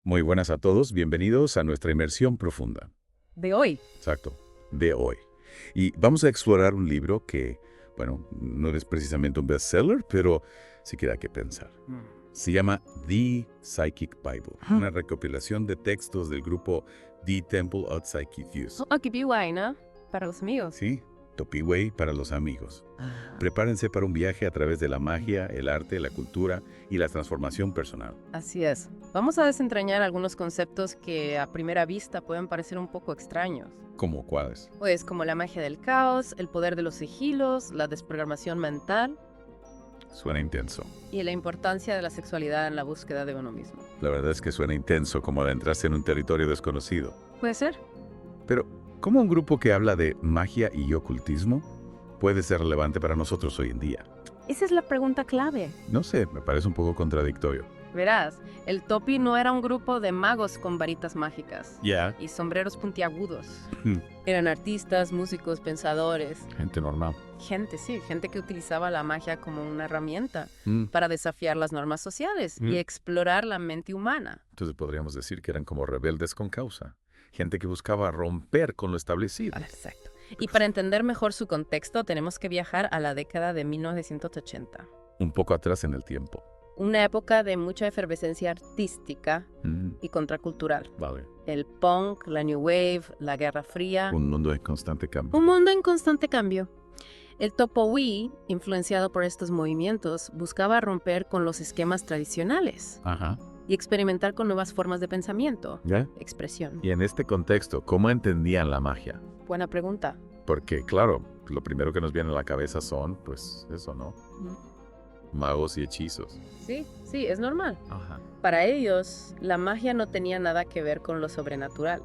Muy buenas a todos, bienvenidos a nuestra inmersión profunda. De hoy. Exacto, de hoy. Y vamos a explorar un libro que, bueno, no es precisamente un bestseller, pero sí que da que pensar. Se llama The Psychic Bible, una recopilación de textos del grupo The Temple of Psychic Youth. Okipiwai, ¿no? Para los amigos. Sí, Topiway para los amigos. Prepárense para un viaje a través de la magia, el arte, la cultura y la transformación personal. Así es. Vamos a desentrañar algunos conceptos que a primera vista pueden parecer un poco extraños. ¿Cómo cuáles? Pues como la magia del caos, el poder de los sigilos, la desprogramación mental Suena intenso. y la importancia de la sexualidad en la búsqueda de uno mismo. La verdad es que suena intenso, como adentrarse en un territorio desconocido. ¿Puede ser? Pero, ¿cómo un grupo que habla de magia y ocultismo puede ser relevante para nosotros hoy en día? Esa es la pregunta clave. No sé, me parece un poco contradictorio. Verás, el Topi no era un grupo de magos con varitas mágicas Ya. y sombreros puntiagudos. Eran artistas, músicos, pensadores. Gente normal. Gente que utilizaba la magia como una herramienta para desafiar las normas sociales y Mm. explorar la mente humana. Entonces podríamos decir que eran como rebeldes con causa. Gente que buscaba romper con lo establecido. Exacto. Y para entender mejor su contexto, tenemos que viajar a la década de 1980. Un poco atrás en el tiempo. Una época de mucha efervescencia artística y contracultural. Vale. El punk, la new wave, la Guerra Fría. Un mundo en constante cambio. Un mundo en constante cambio. El Topowi, influenciado por estos movimientos, buscaba romper con los esquemas tradicionales Ajá. y experimentar con nuevas formas de pensamiento, ¿Ya? expresión. Y en este contexto, ¿cómo entendían la magia? Buena pregunta. Porque, claro, lo primero que nos viene a la cabeza son, pues, eso, ¿no? Magos y hechizos. Sí, es normal. Ajá. Para ellos, la magia no tenía nada que ver con lo sobrenatural.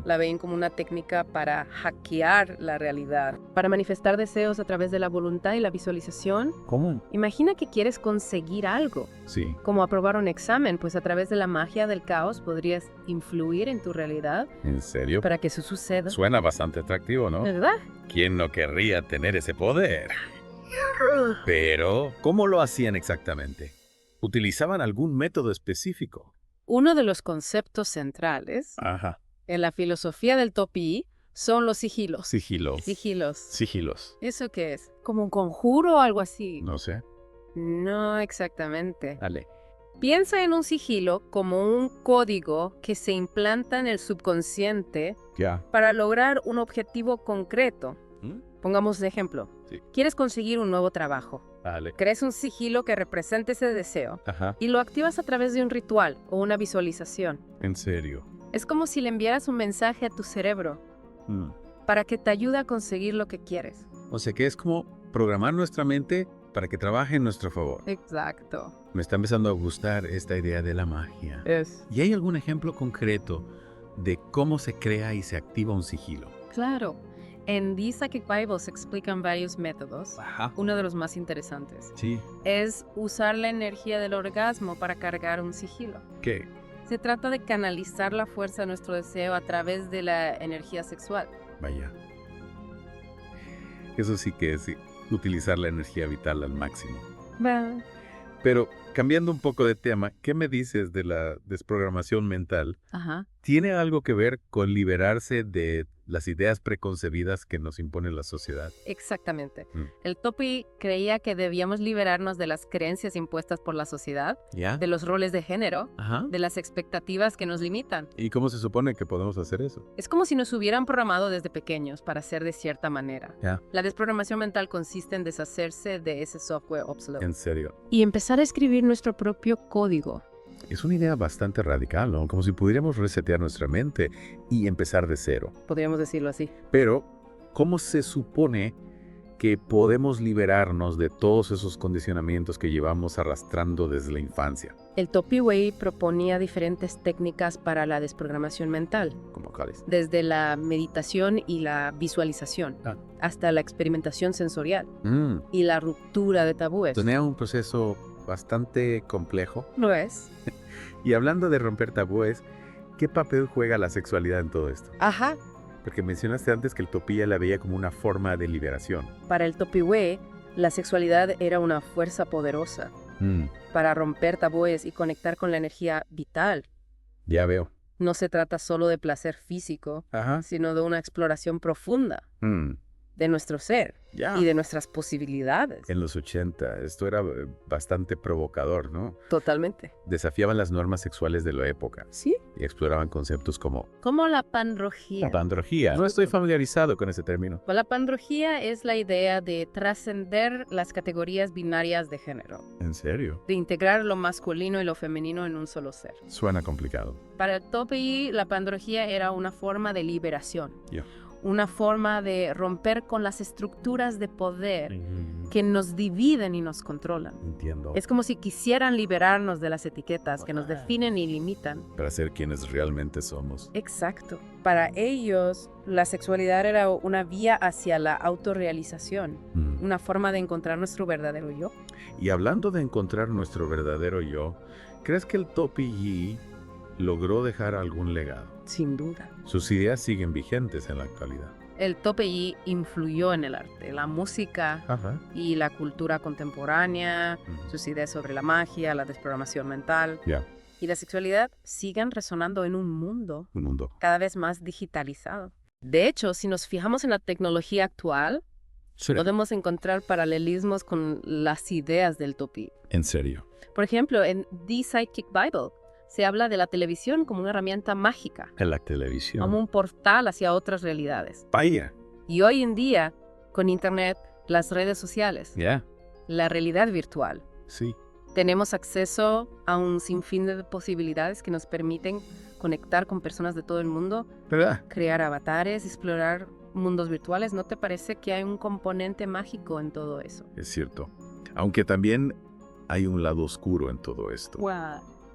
La veían como una técnica para hackear la realidad, para manifestar deseos a través de la voluntad y la visualización. ¿Cómo? Imagina que quieres conseguir algo, Sí. como aprobar un examen, pues a través de la magia del caos podrías influir en tu realidad ¿En serio? para que eso suceda. Suena bastante atractivo, ¿no? ¿Verdad? ¿Quién no querría tener ese poder? Pero, ¿cómo lo hacían exactamente? ¿Utilizaban algún método específico? Uno de los conceptos centrales Ajá. en la filosofía del Topi son los sigilos. Sigilos. Sigilos. Sigilos. ¿Eso qué es? ¿Como un conjuro o algo así? No sé. No exactamente. Dale. Piensa en un sigilo como un código que se implanta en el subconsciente Ya. para lograr un objetivo concreto. ¿Mm? Pongamos de ejemplo. Sí. Quieres conseguir un nuevo trabajo. Dale. Creas un sigilo que represente ese deseo Ajá. y lo activas a través de un ritual o una visualización. En serio. Es como si le enviaras un mensaje a tu cerebro para que te ayude a conseguir lo que quieres. O sea que es como programar nuestra mente para que trabaje en nuestro favor. Exacto. Me está empezando a gustar esta idea de la magia. Es. ¿Y hay algún ejemplo concreto de cómo se crea y se activa un sigilo? Claro. En The Psychic Bible se explican varios métodos. Ajá. Uno de los más interesantes Sí. es usar la energía del orgasmo para cargar un sigilo. ¿Qué? Se trata de canalizar la fuerza de nuestro deseo a través de la energía sexual. Vaya. Eso sí que es utilizar la energía vital al máximo. Pero, cambiando un poco de tema, ¿qué me dices de la desprogramación mental? Ajá. ¿Tiene algo que ver con liberarse de las ideas preconcebidas que nos impone la sociedad? Exactamente. Mm. El Topi creía que debíamos liberarnos de las creencias impuestas por la sociedad, ¿Ya? de los roles de género, Ajá. de las expectativas que nos limitan. ¿Y cómo se supone que podemos hacer eso? Es como si nos hubieran programado desde pequeños para ser de cierta manera. Ya. La desprogramación mental consiste en deshacerse de ese software obsoleto En serio. y empezar a escribir nuestro propio código. Es una idea bastante radical, ¿no? Como si pudiéramos resetear nuestra mente y empezar de cero. Podríamos decirlo así. Pero, ¿cómo se supone que podemos liberarnos de todos esos condicionamientos que llevamos arrastrando desde la infancia? El Topi Way proponía diferentes técnicas para la desprogramación mental, ¿Como cuáles? desde la meditación y la visualización, hasta la experimentación sensorial y la ruptura de tabúes. Tenía un proceso bastante complejo. ¿No es? Y hablando de romper tabúes, ¿qué papel juega la sexualidad en todo esto? Ajá. Porque mencionaste antes que el topía la veía como una forma de liberación. Para el Topi Way, la sexualidad era una fuerza poderosa para romper tabúes y conectar con la energía vital. Ya veo. No se trata solo de placer físico, Ajá. sino de una exploración profunda Mm, de nuestro ser ya. y de nuestras posibilidades. En los 80, esto era bastante provocador, ¿no? Totalmente. Desafiaban las normas sexuales de la época ¿Sí? y exploraban conceptos como Como la pandrogía. pandrogía. No estoy familiarizado con ese término. La pandrogía es la idea de trascender las categorías binarias de género, ¿En serio? de integrar lo masculino y lo femenino en un solo ser. Suena complicado. Para el TOPI, la pandrogía era una forma de liberación, Ya. una forma de romper con las estructuras de poder que nos dividen y nos controlan. Entiendo. Es como si quisieran liberarnos de las etiquetas que nos definen y limitan. Para ser quienes realmente somos. Exacto. Para ellos, la sexualidad era una vía hacia la autorrealización, Mm. una forma de encontrar nuestro verdadero yo. Y hablando de encontrar nuestro verdadero yo, ¿crees que el TOPI logró dejar algún legado? Sin duda. Sus ideas siguen vigentes en la actualidad. El TOPI influyó en el arte, la música Ajá. y la cultura contemporánea, sus ideas sobre la magia, la desprogramación mental Ya. y la sexualidad siguen resonando en un mundo Un mundo. cada vez más digitalizado. De hecho, si nos fijamos en la tecnología actual, podemos encontrar paralelismos con las ideas del TOPI. En serio. Por ejemplo, en The Psychic Bible se habla de la televisión como una herramienta mágica, En la televisión. como un portal hacia otras realidades. Vaya. Y hoy en día, con Internet, las redes sociales, Ya. la realidad virtual, Sí. tenemos acceso a un sinfín de posibilidades que nos permiten conectar con personas de todo el mundo, ¿Verdad? crear avatares, explorar mundos virtuales. ¿No te parece que hay un componente mágico en todo eso? Es cierto. Aunque también hay un lado oscuro en todo esto.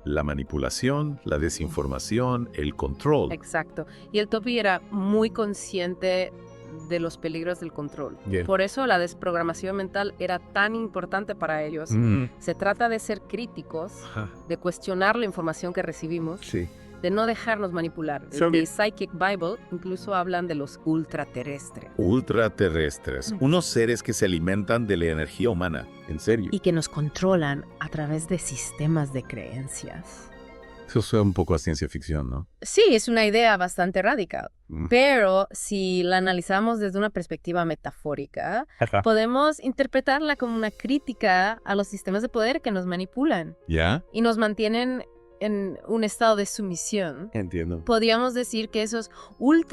La manipulación, la desinformación, el control. Exacto. Y el TOPI era muy consciente de los peligros del control. Bien. Por eso la desprogramación mental era tan importante para ellos. Mm. Se trata de ser críticos, Ajá. de cuestionar la información que recibimos, Sí. de no dejarnos manipular. So En The bien. Psychic Bible incluso hablan de los ultraterrestres. Ultraterrestres. Unos seres que se alimentan de la energía humana. En serio. Y que nos controlan a través de sistemas de creencias. Eso suena un poco a ciencia ficción, ¿no? Sí, es una idea bastante radical. Mm. Pero si la analizamos desde una perspectiva metafórica, Ajá. podemos interpretarla como una crítica a los sistemas de poder que nos manipulan ¿Ya? y nos mantienen en un estado de sumisión. Entiendo. Podríamos decir que esos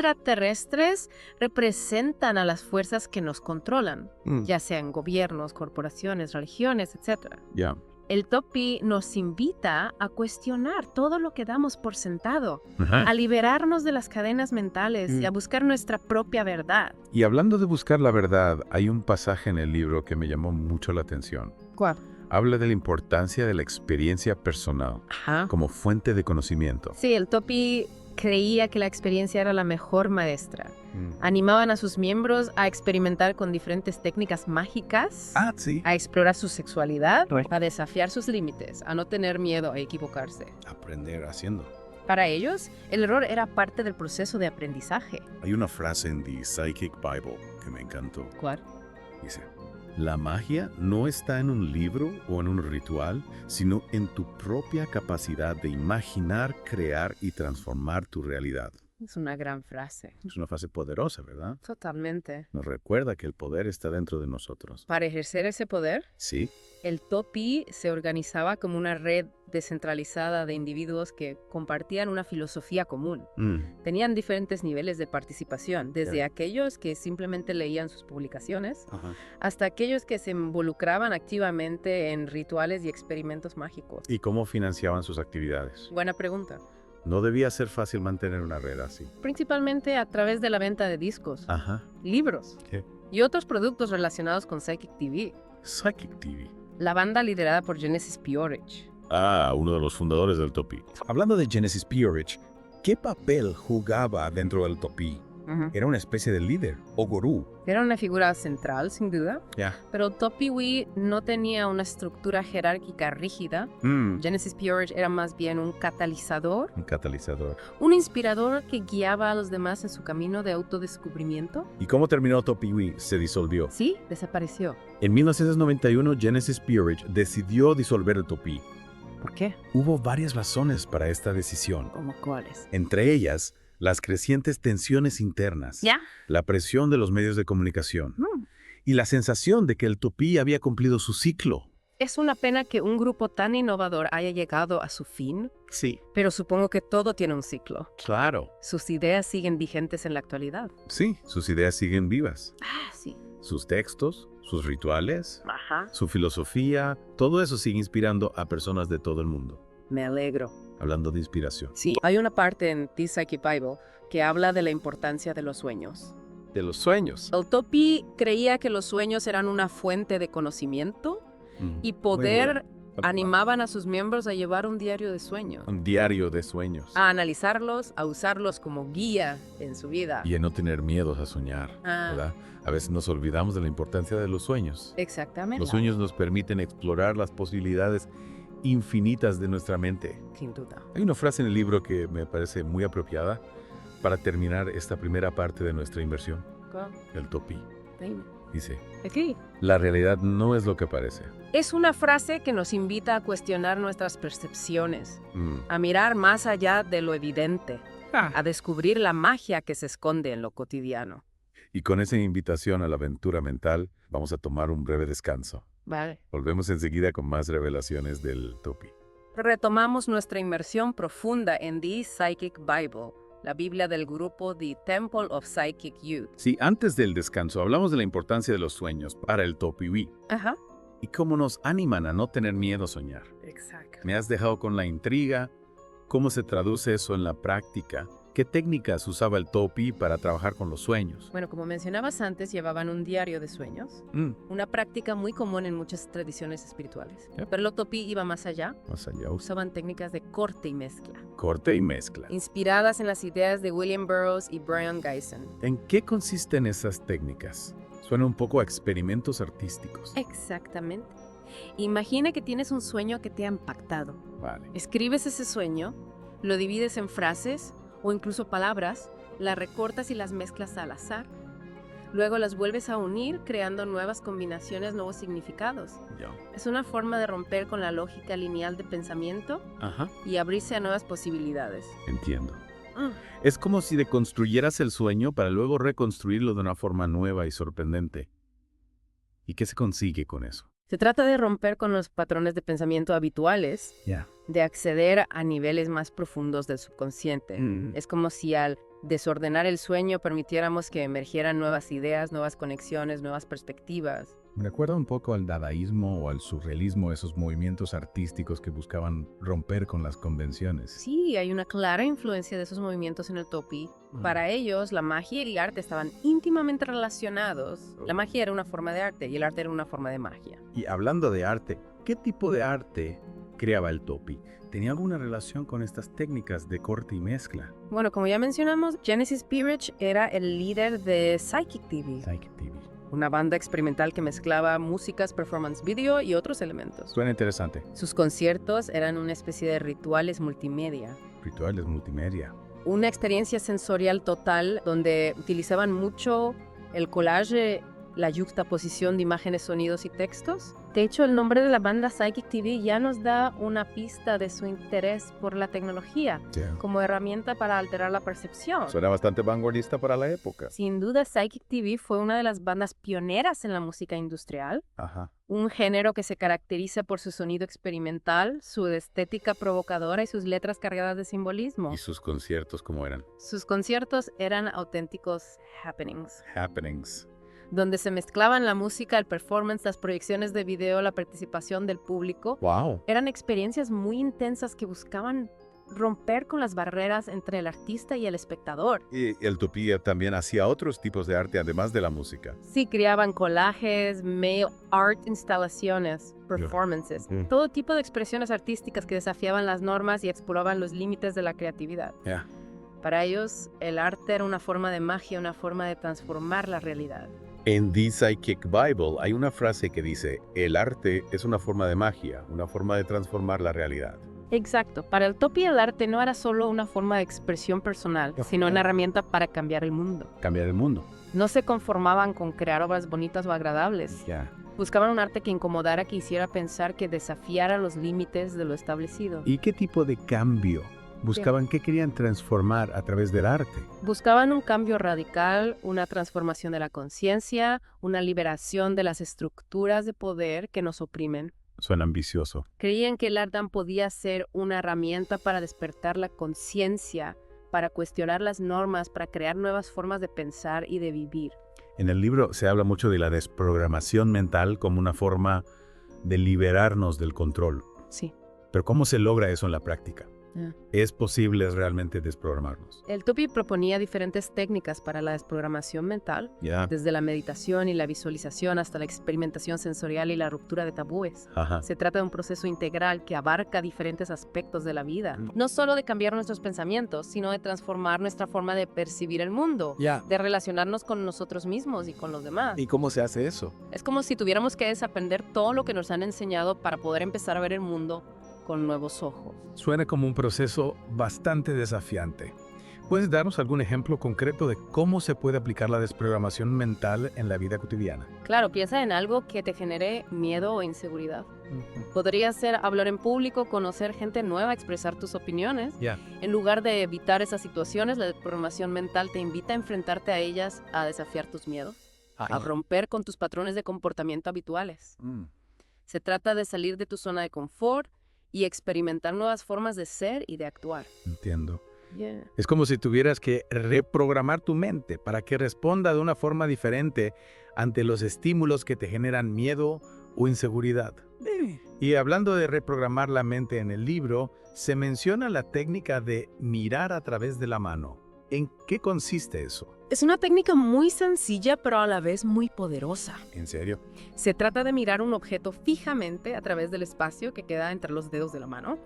ultraterrestres representan a las fuerzas que nos controlan, Mm. ya sean gobiernos, corporaciones, religiones, etc. Ya. El TOPI nos invita a cuestionar todo lo que damos por sentado, Ajá. a liberarnos de las cadenas mentales y a buscar nuestra propia verdad. Y hablando de buscar la verdad, hay un pasaje en el libro que me llamó mucho la atención. ¿Cuál? Habla de la importancia de la experiencia personal Ajá. como fuente de conocimiento. Sí, el TOPI creía que la experiencia era la mejor maestra. Mm. Animaban a sus miembros a experimentar con diferentes técnicas mágicas, Sí. a explorar su sexualidad, a desafiar sus límites, a no tener miedo a equivocarse. Aprender haciendo. Para ellos, el error era parte del proceso de aprendizaje. Hay una frase en The Psychic Bible que me encantó. ¿Cuál? Dice, la magia no está en un libro o en un ritual, sino en tu propia capacidad de imaginar, crear y transformar tu realidad. Es una gran frase. Es una frase poderosa, ¿verdad? Totalmente. Nos recuerda que el poder está dentro de nosotros. Para ejercer ese poder, Sí. el TOPI se organizaba como una red descentralizada de individuos que compartían una filosofía común. Mm. Tenían diferentes niveles de participación, desde Ya. aquellos que simplemente leían sus publicaciones Ajá. hasta aquellos que se involucraban activamente en rituales y experimentos mágicos. ¿Y cómo financiaban sus actividades? Buena pregunta. No debía ser fácil mantener una red así. Principalmente a través de la venta de discos, Ajá. libros Sí. y otros productos relacionados con Psychic TV. Psychic TV. La banda liderada por Genesis P-Orridge. Uno de los fundadores del TOPI. Hablando de Genesis P-Orridge, ¿qué papel jugaba dentro del TOPI? Era una especie de líder o gurú. Era una figura central, sin duda, Ya. pero TOPI no tenía una estructura jerárquica rígida. Genesis P-Orridge era más bien un catalizador, Un catalizador. un inspirador que guiaba a los demás en su camino de autodescubrimiento. ¿Y cómo terminó TOPI? Se disolvió. Sí, desapareció. En 1991, Genesis P-Orridge decidió disolver el TOPI. ¿Por qué? Hubo varias razones para esta decisión. ¿Cómo cuáles? Entre ellas, las crecientes tensiones internas, ¿Ya? la presión de los medios de comunicación Mm. y la sensación de que el tupí había cumplido su ciclo. Es una pena que un grupo tan innovador haya llegado a su fin, Sí, pero supongo que todo tiene un ciclo. claro. Sus ideas siguen vigentes en la actualidad. Sí, sus ideas siguen vivas. Ah, sí. Sus textos, sus rituales, Ajá. su filosofía, todo eso sigue inspirando a personas de todo el mundo. Me alegro. Hablando de inspiración. Sí. Hay una parte en The Psychic Bible que habla de la importancia de los sueños. De los sueños. El Topi creía que los sueños eran una fuente de conocimiento y poder animaban a sus miembros a llevar un diario de sueños, Un diario de sueños. a analizarlos, a usarlos como guía en su vida. Y a no tener miedos a soñar, ¿verdad? A veces nos olvidamos de la importancia de los sueños. Exactamente. Los sueños nos permiten explorar las posibilidades infinitas de nuestra mente. Sin duda. Hay una frase en el libro que me parece muy apropiada para terminar esta primera parte de nuestra inversión, el Topi. Dime. Dice, Aquí. la realidad no es lo que parece. Es una frase que nos invita a cuestionar nuestras percepciones, a mirar más allá de lo evidente, a descubrir la magia que se esconde en lo cotidiano. Y con esa invitación a la aventura mental, vamos a tomar un breve descanso. Vale. Volvemos enseguida con más revelaciones del Topi. Retomamos nuestra inmersión profunda en The Psychic Bible, la Biblia del grupo The Temple of Psychic Youth. Sí, antes del descanso hablamos de la importancia de los sueños para el Topi Ajá. y cómo nos animan a no tener miedo a soñar. Exacto. Me has dejado con la intriga. ¿Cómo se traduce eso en la práctica? ¿Qué técnicas usaba el Topi para trabajar con los sueños? Bueno, como mencionabas antes, llevaban un diario de sueños, una práctica muy común en muchas tradiciones espirituales. Yep. Pero el Topi iba más allá. Más allá, Usaban técnicas de corte y mezcla, corte y mezcla. inspiradas en las ideas de William Burroughs y Brian Gysin. ¿En qué consisten esas técnicas? Suena un poco a experimentos artísticos. Exactamente. Imagina que tienes un sueño que te ha impactado. Vale. Escribes ese sueño, lo divides en frases o incluso palabras, las recortas y las mezclas al azar. Luego las vuelves a unir creando nuevas combinaciones, nuevos significados. Ya. Es una forma de romper con la lógica lineal de pensamiento Ajá. y abrirse a nuevas posibilidades. Entiendo. Es como si deconstruyeras el sueño para luego reconstruirlo de una forma nueva y sorprendente. ¿Y qué se consigue con eso? Se trata de romper con los patrones de pensamiento habituales, Ya. de acceder a niveles más profundos del subconsciente. Es como si al desordenar el sueño permitiéramos que emergieran nuevas ideas, nuevas conexiones, nuevas perspectivas. Me recuerda un poco al dadaísmo o al surrealismo, esos movimientos artísticos que buscaban romper con las convenciones. Sí, hay una clara influencia de esos movimientos en el Topi. Para ellos, la magia y el arte estaban íntimamente relacionados. La magia era una forma de arte y el arte era una forma de magia. Y hablando de arte, ¿qué tipo de arte creaba el Topi? ¿Tenía alguna relación con estas técnicas de corte y mezcla? Bueno, como ya mencionamos, Genesis P-Rich era el líder de Psychic TV, Psychic TV. una banda experimental que mezclaba músicas, performance video y otros elementos. Suena interesante. Sus conciertos eran una especie de rituales multimedia. Rituales multimedia. Una experiencia sensorial total donde utilizaban mucho el collage, la yuxtaposición de imágenes, sonidos y textos. De hecho, el nombre de la banda Psychic TV ya nos da una pista de su interés por la tecnología como herramienta para alterar la percepción. Suena bastante vanguardista para la época. Sin duda, Psychic TV fue una de las bandas pioneras en la música industrial, Ajá. un género que se caracteriza por su sonido experimental, su estética provocadora y sus letras cargadas de simbolismo. ¿Y sus conciertos cómo eran? Sus conciertos eran auténticos happenings, Happenings. donde se mezclaban la música, el performance, las proyecciones de video, la participación del público. ¡Wow! Eran experiencias muy intensas que buscaban romper con las barreras entre el artista y el espectador. Y el Topi también hacía otros tipos de arte además de la música. Sí, creaban collages, mail art, instalaciones, performances, todo tipo de expresiones artísticas que desafiaban las normas y exploraban los límites de la creatividad. Ya. Para ellos, el arte era una forma de magia, una forma de transformar la realidad. En The Psychic Bible hay una frase que dice, el arte es una forma de magia, una forma de transformar la realidad. Exacto. Para el Topi, el arte no era solo una forma de expresión personal, sino una herramienta para cambiar el mundo. Cambiar el mundo. No se conformaban con crear obras bonitas o agradables. Ya. Buscaban un arte que incomodara, que hiciera pensar, que desafiara los límites de lo establecido. ¿Y qué tipo de cambio buscaban? ¿Qué querían transformar a través del arte? Buscaban un cambio radical, una transformación de la conciencia, una liberación de las estructuras de poder que nos oprimen. Suena ambicioso. Creían que el arte podía ser una herramienta para despertar la conciencia, para cuestionar las normas, para crear nuevas formas de pensar y de vivir. En el libro se habla mucho de la desprogramación mental como una forma de liberarnos del control. Sí. Pero ¿cómo se logra eso en la práctica? ¿Es posible realmente desprogramarnos? El Topi proponía diferentes técnicas para la desprogramación mental, desde la meditación y la visualización hasta la experimentación sensorial y la ruptura de tabúes. Se trata de un proceso integral que abarca diferentes aspectos de la vida. No solo de cambiar nuestros pensamientos, sino de transformar nuestra forma de percibir el mundo, de relacionarnos con nosotros mismos y con los demás. ¿Y cómo se hace eso? Es como si tuviéramos que desaprender todo lo que nos han enseñado para poder empezar a ver el mundo con nuevos ojos. Suena como un proceso bastante desafiante. ¿Puedes darnos algún ejemplo concreto de cómo se puede aplicar la desprogramación mental en la vida cotidiana? Claro, piensa en algo que te genere miedo o inseguridad. Podría ser hablar en público, conocer gente nueva, expresar tus opiniones. En lugar de evitar esas situaciones, la desprogramación mental te invita a enfrentarte a ellas, a desafiar tus miedos, a romper con tus patrones de comportamiento habituales. Se trata de salir de tu zona de confort y experimentar nuevas formas de ser y de actuar. Entiendo. Es como si tuvieras que reprogramar tu mente para que responda de una forma diferente ante los estímulos que te generan miedo o inseguridad. Y hablando de reprogramar la mente en el libro, se menciona la técnica de mirar a través de la mano. ¿En qué consiste eso? Es una técnica muy sencilla, pero a la vez muy poderosa. ¿En serio? Se trata de mirar un objeto fijamente a través del espacio que queda entre los dedos de la mano.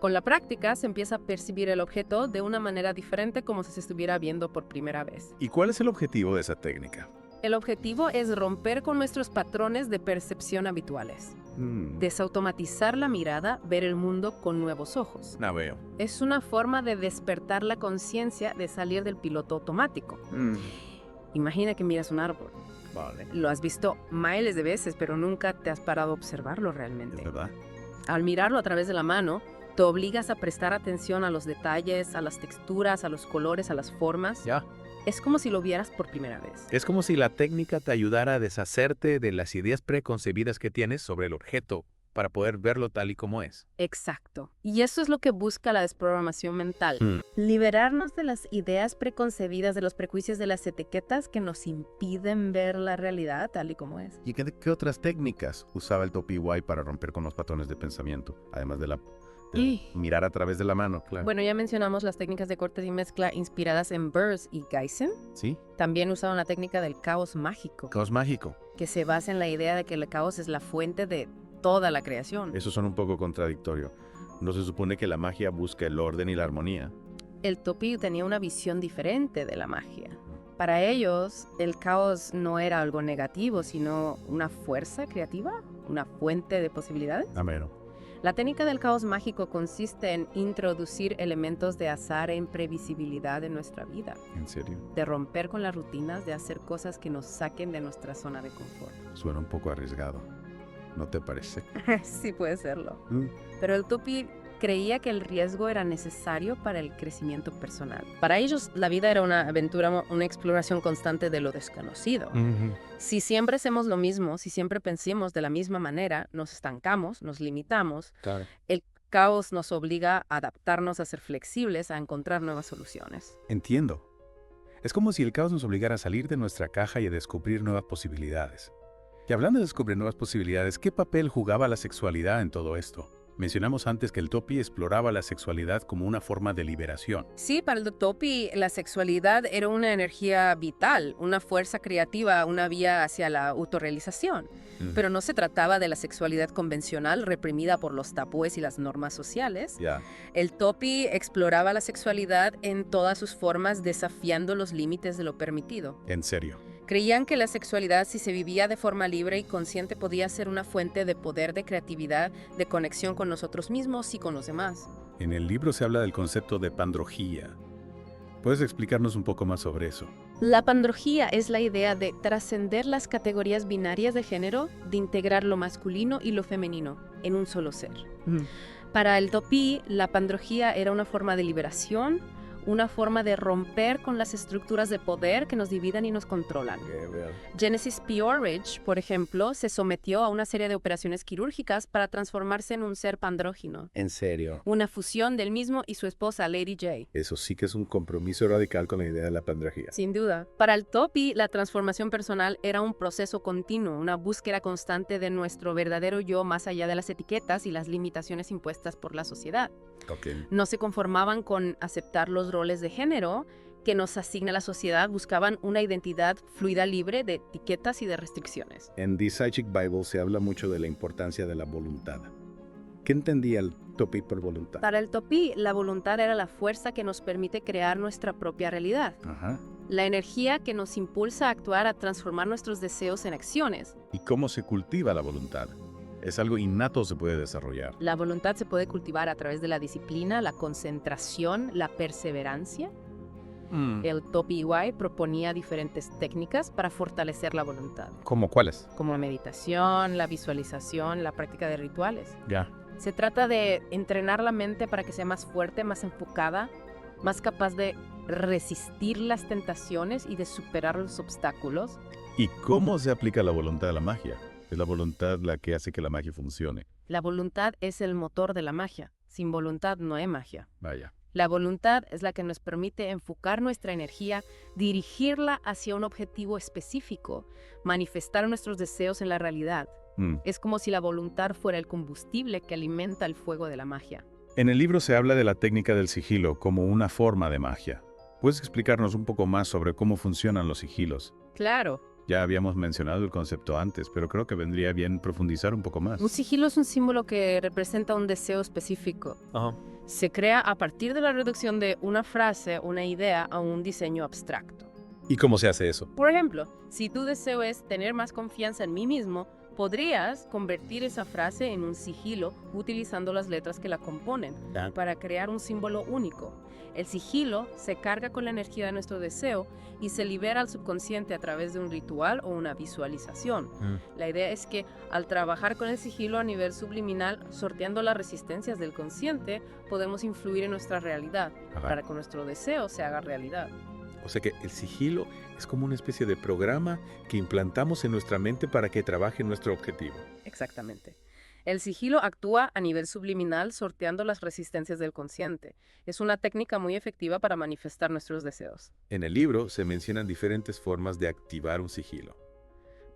Con la práctica se empieza a percibir el objeto de una manera diferente, como si se estuviera viendo por primera vez. ¿Y cuál es el objetivo de esa técnica? El objetivo es romper con nuestros patrones de percepción habituales. Desautomatizar la mirada, ver el mundo con nuevos ojos. No veo. Es una forma de despertar la conciencia, de salir del piloto automático. Imagina que miras un árbol. Vale. Lo has visto miles de veces, pero nunca te has parado a observarlo realmente. ¿Es verdad? Al mirarlo a través de la mano, te obligas a prestar atención a los detalles, a las texturas, a los colores, a las formas. Es como si lo vieras por primera vez. Es como si la técnica te ayudara a deshacerte de las ideas preconcebidas que tienes sobre el objeto para poder verlo tal y como es. Exacto. Y eso es lo que busca la desprogramación mental. Liberarnos de las ideas preconcebidas, de los prejuicios, de las etiquetas que nos impiden ver la realidad tal y como es. ¿Y qué otras técnicas usaba el Topi Wai para romper con los patrones de pensamiento? Además de mirar a través de la mano, claro. Bueno, ya mencionamos las técnicas de corte y mezcla inspiradas en Burrs y Geisen. Sí. También usaban la técnica del caos mágico. Caos mágico. Que se basa en la idea de que el caos es la fuente de toda la creación. Eso suena un poco contradictorio. ¿No se supone que la magia busca el orden y la armonía? El Topi tenía una visión diferente de la magia. Para ellos, el caos no era algo negativo, sino una fuerza creativa, una fuente de posibilidades. Ameno. La técnica del caos mágico consiste en introducir elementos de azar e imprevisibilidad en nuestra vida. ¿En serio? De romper con las rutinas, de hacer cosas que nos saquen de nuestra zona de confort. Suena un poco arriesgado. ¿No te parece? Sí puede serlo. Pero el Topi creía que el riesgo era necesario para el crecimiento personal. Para ellos, la vida era una aventura, una exploración constante de lo desconocido. Si siempre hacemos lo mismo, si siempre pensamos de la misma manera, nos estancamos, nos limitamos. Claro. El caos nos obliga a adaptarnos, a ser flexibles, a encontrar nuevas soluciones. Entiendo. Es como si el caos nos obligara a salir de nuestra caja y a descubrir nuevas posibilidades. Y hablando de descubrir nuevas posibilidades, ¿qué papel jugaba la sexualidad en todo esto? Mencionamos antes que el Topi exploraba la sexualidad como una forma de liberación. Sí, para el Topi la sexualidad era una energía vital, una fuerza creativa, una vía hacia la autorrealización. Pero no se trataba de la sexualidad convencional reprimida por los tabúes y las normas sociales. El Topi exploraba la sexualidad en todas sus formas, desafiando los límites de lo permitido. ¿En serio? Creían que la sexualidad, si se vivía de forma libre y consciente, podía ser una fuente de poder, de creatividad, de conexión con nosotros mismos y con los demás. En el libro se habla del concepto de pandrogía. ¿Puedes explicarnos un poco más sobre eso? La pandrogía es la idea de trascender las categorías binarias de género, de integrar lo masculino y lo femenino en un solo ser. Para el Topí, la pandrogía era una forma de liberación, una forma de romper con las estructuras de poder que nos dividan y nos controlan. Genesis P-Orridge, por ejemplo, se sometió a una serie de operaciones quirúrgicas para transformarse en un ser pandrógino. ¿En serio? Una fusión del mismo y su esposa, Lady J. Eso sí que es un compromiso radical con la idea de la pandrogía. Sin duda. Para el Topí, la transformación personal era un proceso continuo, una búsqueda constante de nuestro verdadero yo más allá de las etiquetas y las limitaciones impuestas por la sociedad. No se conformaban con aceptar los roles de género que nos asigna la sociedad, buscaban una identidad fluida libre de etiquetas y de restricciones. En The Psychic Bible se habla mucho de la importancia de la voluntad. ¿Qué entendía el Topí por voluntad? Para el Topí, la voluntad era la fuerza que nos permite crear nuestra propia realidad. La energía que nos impulsa a actuar, a transformar nuestros deseos en acciones. ¿Y cómo se cultiva la voluntad? ¿Es algo innato o se puede desarrollar? La voluntad se puede cultivar a través de la disciplina, la concentración, la perseverancia. El Topí Iguay proponía diferentes técnicas para fortalecer la voluntad. ¿Cómo cuáles? Como la meditación, la visualización, la práctica de rituales. Ya. Se trata de entrenar la mente para que sea más fuerte, más enfocada, más capaz de resistir las tentaciones y de superar los obstáculos. ¿Y cómo se aplica la voluntad a la magia? Es la voluntad la que hace que la magia funcione. La voluntad es el motor de la magia. Sin voluntad no hay magia. Vaya. La voluntad es la que nos permite enfocar nuestra energía, dirigirla hacia un objetivo específico, manifestar nuestros deseos en la realidad. Es como si la voluntad fuera el combustible que alimenta el fuego de la magia. En el libro se habla de la técnica del sigilo como una forma de magia. ¿Puedes explicarnos un poco más sobre cómo funcionan los sigilos? Claro. Ya habíamos mencionado el concepto antes, pero creo que vendría bien profundizar un poco más. Un sigilo es un símbolo que representa un deseo específico. Se crea a partir de la reducción de una frase, una idea, a un diseño abstracto. ¿Y cómo se hace eso? Por ejemplo, si tu deseo es tener más confianza en mí mismo, podrías convertir esa frase en un sigilo utilizando las letras que la componen para crear un símbolo único. El sigilo se carga con la energía de nuestro deseo y se libera al subconsciente a través de un ritual o una visualización. La idea es que al trabajar con el sigilo a nivel subliminal, sorteando las resistencias del consciente, podemos influir en nuestra realidad para que nuestro deseo se haga realidad. O sea que el sigilo es como una especie de programa que implantamos en nuestra mente para que trabaje en nuestro objetivo. Exactamente. El sigilo actúa a nivel subliminal sorteando las resistencias del consciente. Es una técnica muy efectiva para manifestar nuestros deseos. En el libro se mencionan diferentes formas de activar un sigilo.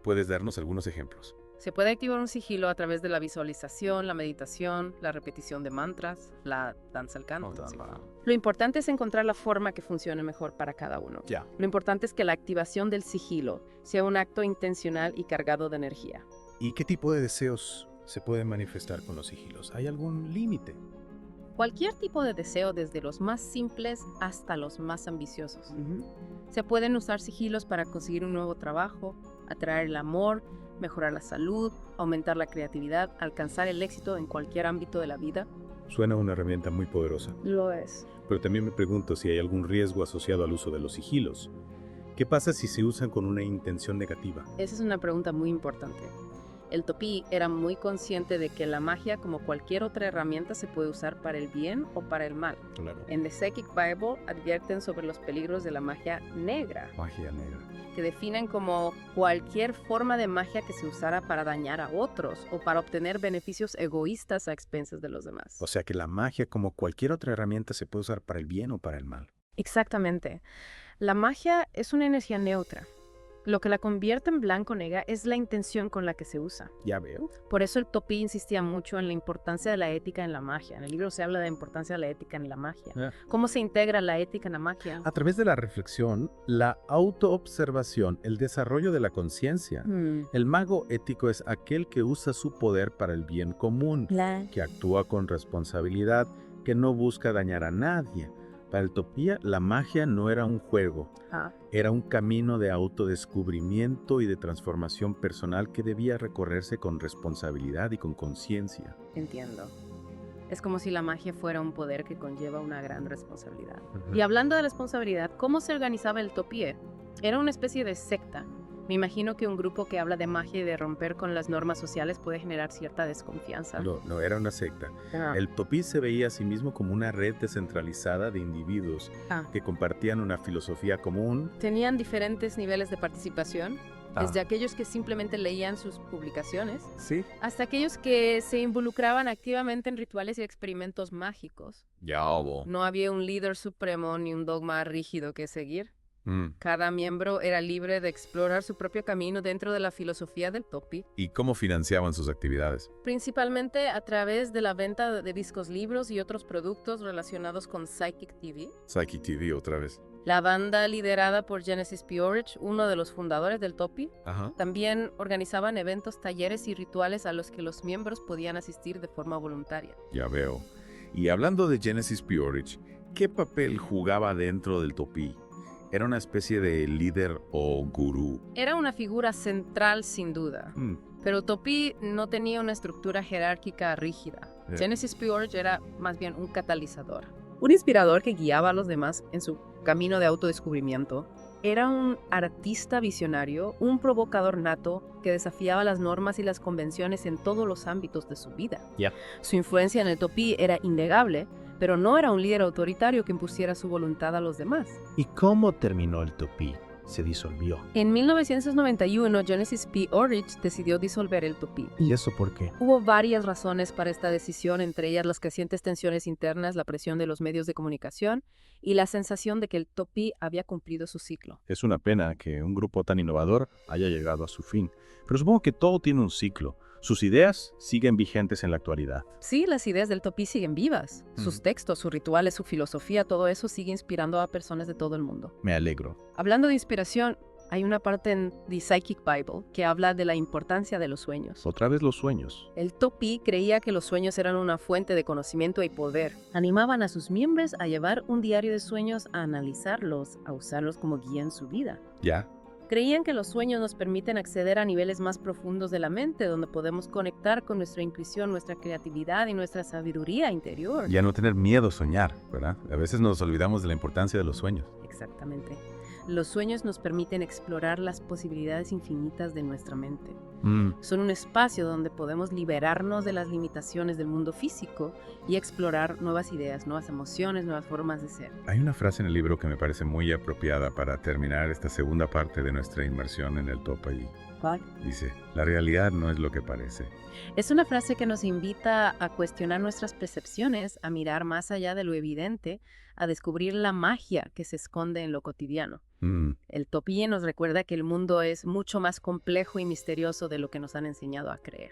¿Puedes darnos algunos ejemplos? Se puede activar un sigilo a través de la visualización, la meditación, la repetición de mantras, la danza al canto. Lo importante es encontrar la forma que funcione mejor para cada uno. Lo importante es que la activación del sigilo sea un acto intencional y cargado de energía. ¿Y qué tipo de deseos se pueden manifestar con los sigilos? ¿Hay algún límite? Cualquier tipo de deseo, desde los más simples hasta los más ambiciosos. Se pueden usar sigilos para conseguir un nuevo trabajo, atraer el amor, mejorar la salud, aumentar la creatividad, alcanzar el éxito en cualquier ámbito de la vida. Suena una herramienta muy poderosa. Lo es. Pero también me pregunto si hay algún riesgo asociado al uso de los sigilos. ¿Qué pasa si se usan con una intención negativa? Esa es una pregunta muy importante. El Topí era muy consciente de que la magia, como cualquier otra herramienta, se puede usar para el bien o para el mal. En The Psychic Bible advierten sobre los peligros de la magia negra. Magia negra. Que definen como cualquier forma de magia que se usara para dañar a otros o para obtener beneficios egoístas a expensas de los demás. O sea que la magia, como cualquier otra herramienta, se puede usar para el bien o para el mal. Exactamente. La magia es una energía neutra. Lo que la convierte en blanco o negra es la intención con la que se usa. Ya veo. Por eso el Topí insistía mucho en la importancia de la ética en la magia. En el libro se habla de la importancia de la ética en la magia. ¿Cómo se integra la ética en la magia? A través de la reflexión, la autoobservación, el desarrollo de la conciencia. El mago ético es aquel que usa su poder para el bien común, que actúa con responsabilidad, que no busca dañar a nadie. Para el Topí, la magia no era un juego, era un camino de autodescubrimiento y de transformación personal que debía recorrerse con responsabilidad y con conciencia. Entiendo. Es como si la magia fuera un poder que conlleva una gran responsabilidad. Y hablando de responsabilidad, ¿cómo se organizaba el Topí? Era una especie de secta. Me imagino que un grupo que habla de magia y de romper con las normas sociales puede generar cierta desconfianza. No era una secta. El topí se veía a sí mismo como una red descentralizada de individuos que compartían una filosofía común. Tenían diferentes niveles de participación, desde aquellos que simplemente leían sus publicaciones, Sí. hasta aquellos que se involucraban activamente en rituales y experimentos mágicos. No había un líder supremo ni un dogma rígido que seguir. Cada miembro era libre de explorar su propio camino dentro de la filosofía del topí, ¿Y cómo financiaban sus actividades? principalmente a través de la venta de discos, libros y otros productos relacionados con Psychic TV. Psychic TV otra vez. La banda, liderada por Genesis P-Orridge, uno de los fundadores del topí, también organizaban eventos, talleres y rituales a los que los miembros podían asistir de forma voluntaria. Ya veo. Y hablando de Genesis P-Orridge, ¿qué papel jugaba dentro del topí? ¿Era una especie de líder o gurú? Era una figura central sin duda, pero Topí no tenía una estructura jerárquica rígida. Genesis P-Orridge era más bien un catalizador, un inspirador que guiaba a los demás en su camino de autodescubrimiento. Era un artista visionario, un provocador nato que desafiaba las normas y las convenciones en todos los ámbitos de su vida. Su influencia en el topí era innegable, pero no era un líder autoritario que impusiera su voluntad a los demás. ¿Y cómo terminó el topí? Se disolvió. En 1991, Genesis P-Orridge decidió disolver el topí. ¿Y eso por qué? Hubo varias razones para esta decisión, entre ellas las crecientes tensiones internas, la presión de los medios de comunicación y la sensación de que el topí había cumplido su ciclo. Es una pena que un grupo tan innovador haya llegado a su fin, pero supongo que todo tiene un ciclo. Sus ideas siguen vigentes en la actualidad. Sí, las ideas del topí siguen vivas. Sus textos, sus rituales, su filosofía, todo eso sigue inspirando a personas de todo el mundo. Me alegro. Hablando de inspiración, hay una parte en The Psychic Bible que habla de la importancia de los sueños. Otra vez los sueños. El topí creía que los sueños eran una fuente de conocimiento y poder. Animaban a sus miembros a llevar un diario de sueños, a analizarlos, a usarlos como guía en su vida. ¿Ya? Creían que los sueños nos permiten acceder a niveles más profundos de la mente, donde podemos conectar con nuestra intuición, nuestra creatividad y nuestra sabiduría interior. Ya no tener miedo a soñar, ¿verdad? A veces nos olvidamos de la importancia de los sueños. Exactamente. Los sueños nos permiten explorar las posibilidades infinitas de nuestra mente. Son un espacio donde podemos liberarnos de las limitaciones del mundo físico y explorar nuevas ideas, nuevas emociones, nuevas formas de ser. Hay una frase en el libro que me parece muy apropiada para terminar esta segunda parte de nuestra inmersión en el topí. ¿Cuál? Dice, la realidad no es lo que parece. Es una frase que nos invita a cuestionar nuestras percepciones, a mirar más allá de lo evidente, a descubrir la magia que se esconde en lo cotidiano. El topí nos recuerda que el mundo es mucho más complejo y misterioso de lo que nos han enseñado a creer.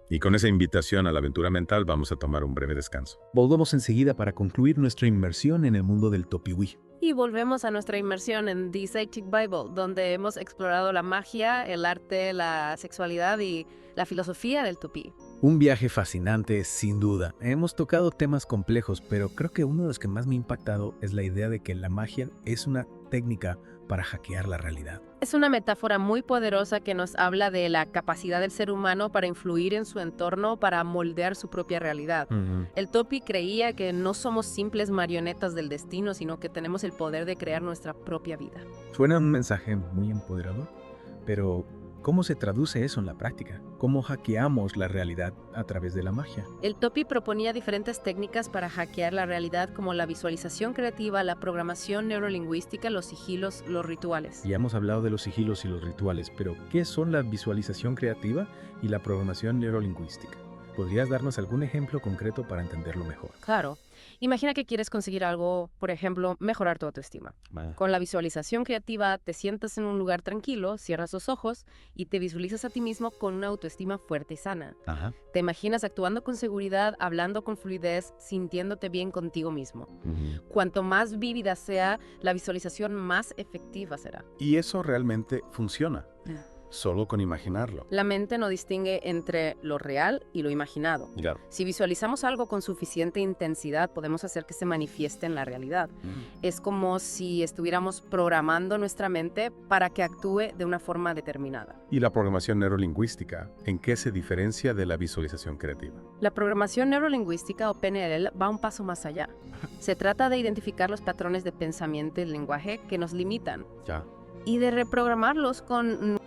Y con esa invitación a la aventura mental vamos a tomar un breve descanso. Volvemos enseguida para concluir nuestra inmersión en el mundo del topiwí. Y volvemos a nuestra inmersión en The Psychic Bible, donde hemos explorado la magia, el arte, la sexualidad y la filosofía del topí. Un viaje fascinante, sin duda. Hemos tocado temas complejos, pero creo que uno de los que más me ha impactado es la idea de que la magia es una técnica para hackear la realidad. Es una metáfora muy poderosa que nos habla de la capacidad del ser humano para influir en su entorno, para moldear su propia realidad. El topí creía que no somos simples marionetas del destino, sino que tenemos el poder de crear nuestra propia vida. Suena un mensaje muy empoderador, pero ¿cómo se traduce eso en la práctica? ¿Cómo hackeamos la realidad a través de la magia? El topí proponía diferentes técnicas para hackear la realidad, como la visualización creativa, la programación neurolingüística, los sigilos, los rituales. Ya hemos hablado de los sigilos y los rituales, pero ¿qué son la visualización creativa y la programación neurolingüística? ¿Podrías darnos algún ejemplo concreto para entenderlo mejor? Claro. Imagina que quieres conseguir algo, por ejemplo, mejorar tu autoestima. Con la visualización creativa te sientas en un lugar tranquilo, cierras los ojos y te visualizas a ti mismo con una autoestima fuerte y sana. Te imaginas actuando con seguridad, hablando con fluidez, sintiéndote bien contigo mismo. Cuanto más vívida sea la visualización, más efectiva será. Y eso realmente funciona. Solo con imaginarlo. La mente no distingue entre lo real y lo imaginado. Claro. Si visualizamos algo con suficiente intensidad, podemos hacer que se manifieste en la realidad. Es como si estuviéramos programando nuestra mente para que actúe de una forma determinada. ¿Y la programación neurolingüística, en qué se diferencia de la visualización creativa? La programación neurolingüística, o PNL, va un paso más allá. Se trata de identificar los patrones de pensamiento y lenguaje que nos limitan. y de reprogramarlos con